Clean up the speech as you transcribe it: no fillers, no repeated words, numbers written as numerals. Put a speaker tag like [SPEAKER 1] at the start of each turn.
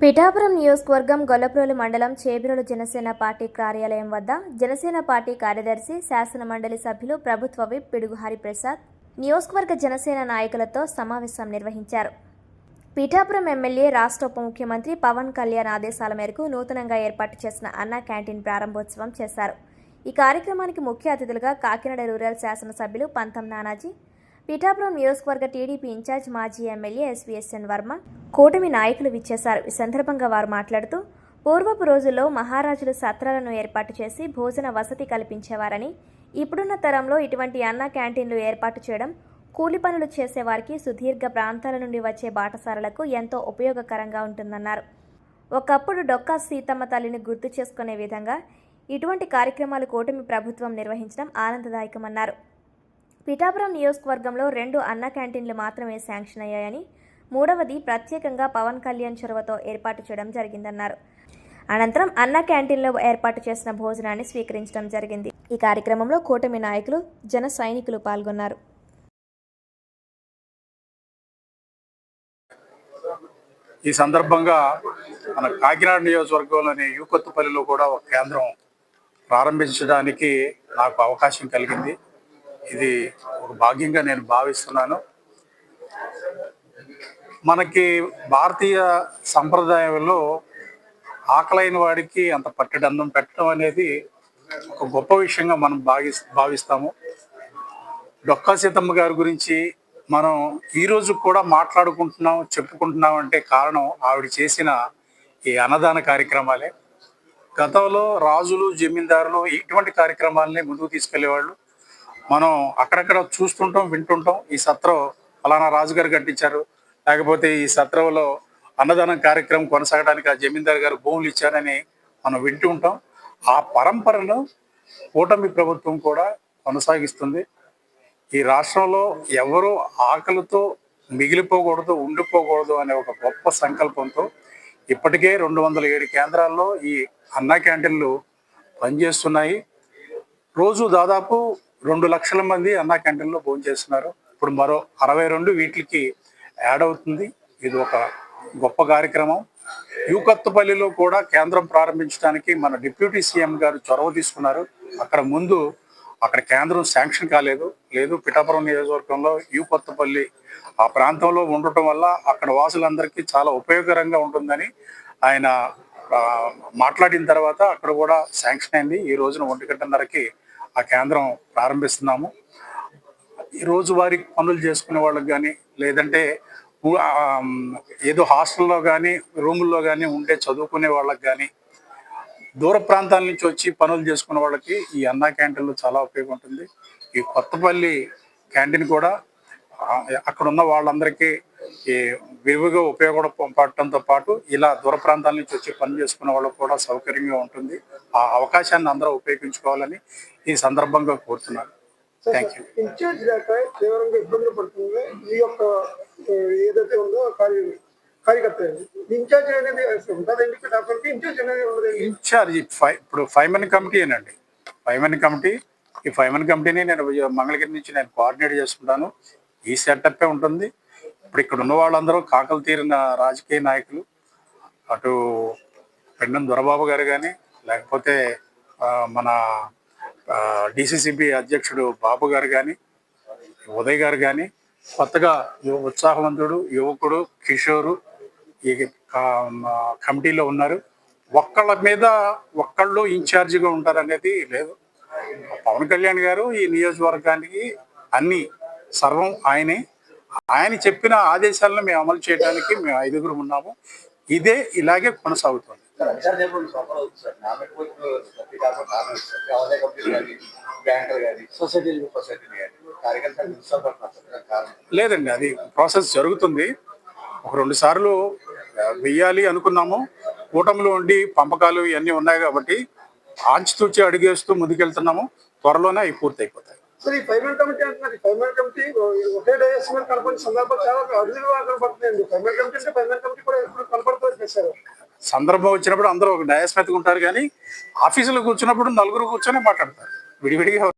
[SPEAKER 1] పిఠాపురం నియోజకవర్గం గొల్లప్రోలు మండలం చేబ్రోలు జనసేన పార్టీ కార్యాలయం వద్ద జనసేన పార్టీ కార్యదర్శి, శాసన మండలి సభ్యులు, ప్రభుత్వ విప్ పిడుగు హరిప్రసాద్ నియోజకవర్గ జనసేన నాయకులతో సమావేశం నిర్వహించారు. పిఠాపురం ఎమ్మెల్యే, రాష్ట్ర ఉప ముఖ్యమంత్రి పవన్ కళ్యాణ్ ఆదేశాల మేరకు నూతనంగా ఏర్పాటు చేసిన అన్నా క్యాంటీన్ ప్రారంభోత్సవం చేశారు. ఈ కార్యక్రమానికి ముఖ్య అతిథులుగా కాకినాడ రూరల్ శాసనసభ్యులు పంతం నానాజీ, పిఠాపురం నియోజకవర్గ టీడీపీ ఇన్ఛార్జ్, మాజీ ఎమ్మెల్యే ఎస్వీఎస్ఎన్ వర్మ, కూటమి నాయకులు విచ్చేశారు. ఈ సందర్భంగా వారు మాట్లాడుతూ, పూర్వపు రోజుల్లో మహారాజులు సత్రాలను ఏర్పాటు చేసి భోజన వసతి కల్పించేవారని, ఇప్పుడున్న తరంలో ఇటువంటి అన్న క్యాంటీన్లు ఏర్పాటు చేయడం కూలి పనులు చేసేవారికి, సుదీర్ఘ ప్రాంతాల నుండి వచ్చే బాటసారులకు ఎంతో ఉపయోగకరంగా ఉంటుందన్నారు. ఒకప్పుడు డొక్కా సీతమ్మ తల్లిని గుర్తు చేసుకునే విధంగా ఇటువంటి కార్యక్రమాలు కూటమి ప్రభుత్వం నిర్వహించడం ఆనందదాయకమన్నారు. పిఠాపురం నియోజకవర్గంలో 2 అన్న క్యాంటీన్లు మాత్రమే శాంక్షన్ అయ్యాయని, మూడవది ప్రత్యేకంగా పవన్ కళ్యాణ్ చొరవతో ఏర్పాటు చేయడం జరిగిందన్నారు. అనంతరం అన్న క్యాంటీన్లో ఏర్పాటు చేసిన భోజనాన్ని స్వీకరించడం జరిగింది. ఈ కార్యక్రమంలో కూటమి నాయకులు, జన సైనికులు పాల్గొన్నారు.
[SPEAKER 2] ఈ సందర్భంగా మన కాకినాడ నియోజకవర్గంలోని యూకొత్తపల్లిలో కూడా ఒక కేంద్రం ప్రారంభించడానికి నాకు అవకాశం కలిగింది. ఇది ఒక భాగ్యంగా నేను భావిస్తున్నాను. మనకి భారతీయ సంప్రదాయంలో ఆకలైన వాడికి అంత పట్టెడు అన్నం పెట్టడం అనేది ఒక గొప్ప విషయంగా మనం భావిస్తాము. డొక్కా సీతమ్మ గారి గురించి మనం ఈరోజు కూడా మాట్లాడుకుంటున్నాం, చెప్పుకుంటున్నాం అంటే కారణం ఆవిడ చేసిన ఈ అన్నదాన కార్యక్రమాలే. గతంలో రాజులు, జమీందారులు ఇటువంటి కార్యక్రమాలని ముందుకు తీసుకెళ్లేవాళ్ళు. మనం అక్కడక్కడ చూస్తుంటాం, వింటుంటాం. ఈ సత్రం ఫలానా రాజుగారు కట్టించారు, లేకపోతే ఈ సత్రంలో అన్నదానం కార్యక్రమం కొనసాగడానికి ఆ జమీందారు గారు భూములు ఇచ్చారని మనం వింటూ ఉంటాం. ఆ పరంపరను కూటమి ప్రభుత్వం కూడా కొనసాగిస్తుంది. ఈ రాష్ట్రంలో ఎవరు ఆకలితో మిగిలిపోకూడదు, ఉండిపోకూడదు అనే ఒక గొప్ప సంకల్పంతో ఇప్పటికే 207 కేంద్రాల్లో ఈ అన్నా క్యాంటీన్లు పనిచేస్తున్నాయి. రోజు దాదాపు 2 లక్షల మంది అన్నా క్యాంటీన్లో భోంచేస్తున్నారు. ఇప్పుడు మరో 62 వీటికి యాడ్ అవుతుంది. ఇది ఒక గొప్ప కార్యక్రమం. యూకొత్తపల్లిలో కూడా కేంద్రం ప్రారంభించడానికి మన డిప్యూటీ సీఎం గారు చొరవ తీసుకున్నారు. అక్కడ కేంద్రం శాంక్షన్ కాలేదు. పిఠాపురం నియోజకవర్గంలో యూకొత్తపల్లి ఆ ప్రాంతంలో ఉండటం వల్ల అక్కడ వాసులందరికీ చాలా ఉపయోగకరంగా ఉంటుందని ఆయన మాట్లాడిన తర్వాత అక్కడ కూడా శాంక్షన్ అయింది. ఈ రోజున 1:30కి ఆ కేంద్రం ప్రారంభిస్తున్నాము. ఈ రోజువారీ పనులు చేసుకునే వాళ్ళకి కానీ, లేదంటే ఏదో హాస్టల్లో కానీ, రూముల్లో కానీ ఉంటే చదువుకునే వాళ్ళకి కానీ, దూర ప్రాంతాల నుంచి వచ్చి పనులు చేసుకునే వాళ్ళకి ఈ అన్నా క్యాంటీన్లు చాలా ఉపయోగం ఉంటుంది. ఈ కొత్తపల్లి క్యాంటీన్ కూడా అక్కడ ఉన్న వాళ్ళందరికీ ఈ విరివిగా ఉపయోగపడటంతో పాటు ఇలా దూర ప్రాంతాల నుంచి వచ్చి పని చేసుకునే వాళ్ళకు కూడా సౌకర్యంగా ఉంటుంది. ఆ అవకాశాన్ని అందరూ ఉపయోగించుకోవాలని ఈ సందర్భంగా కోరుతున్నాను. Thank you.
[SPEAKER 3] ఇన్ఛార్జ్ లేక తీవ్రంగా ఇబ్బందులు పడుతుంది ఈ యొక్క ఏదైతే ఉందో కార్యకర్త ఇన్ఛార్జ్ అనేది ఉంటుందండి.
[SPEAKER 2] ఇన్ఛార్జ్ ఇప్పుడు 5 మెన్ కమిటీ అండి. 5 మెన్ కమిటీ. ఈ 5 మెన్ కమిటీని నేను మంగళగిరి నుంచి నేను కోఆర్డినేట్ చేసుకుంటాను. ఈ సెటప్పే ఉంటుంది. ఇప్పుడు ఇక్కడ ఉన్న వాళ్ళందరూ కాకలు తీరిన రాజకీయ నాయకులు. అటు పెండం దొరబాబు గారు కానీ, లేకపోతే మన డిసిసిబి అధ్యక్షుడు బాబు గారు కానీ, ఉదయ్ గారు కానీ, కొత్తగా ఉత్సాహవంతుడు యువకుడు కిషోరు ఈ కమిటీలో ఉన్నారు. ఒక్కళ్ళు ఇన్ఛార్జిగా ఉంటారనేది లేదు. పవన్ కళ్యాణ్ గారు ఈ నియోజకవర్గానికి అన్ని సర్వం ఆయనే. ఆయన చెప్పిన ఆదేశాలను మేము అమలు చేయడానికి మేము 5గురు ఉన్నాము. ఇలాగే కొనసాగుతుంది. లేదండి, అది ప్రాసెస్ జరుగుతుంది. ఒక 2 సార్లు వెయ్యాలి అనుకున్నాము. కూటమిలో ఉండి పంపకాలు ఇవన్నీ ఉన్నాయి కాబట్టి ఆంచితూచి అడిగేస్తూ ముందుకెళ్తున్నాము. త్వరలోనే అవి పూర్తి అయిపోతాయి.
[SPEAKER 3] ఈ 5 మెన్ కమిటీ అంటున్నారు. 5 మెన్ కమిటీ ఒకే డయాస్ మీద కనపడిన సందర్భాలు చాలా అరుదుగా కనపడుతున్నాయండి. 5 మెన్ కమిటీ అంటే 5 మెన్ కమిటీ కూడా ఎప్పుడు కనపడుతుంది సార్.
[SPEAKER 2] సందర్భం వచ్చినప్పుడు అందరూ ఒక డయాస్ మీద ఉంటారు, కానీ ఆఫీసులో కూర్చున్నప్పుడు 4 కూర్చొని మాట్లాడతారు విడివిడిగా.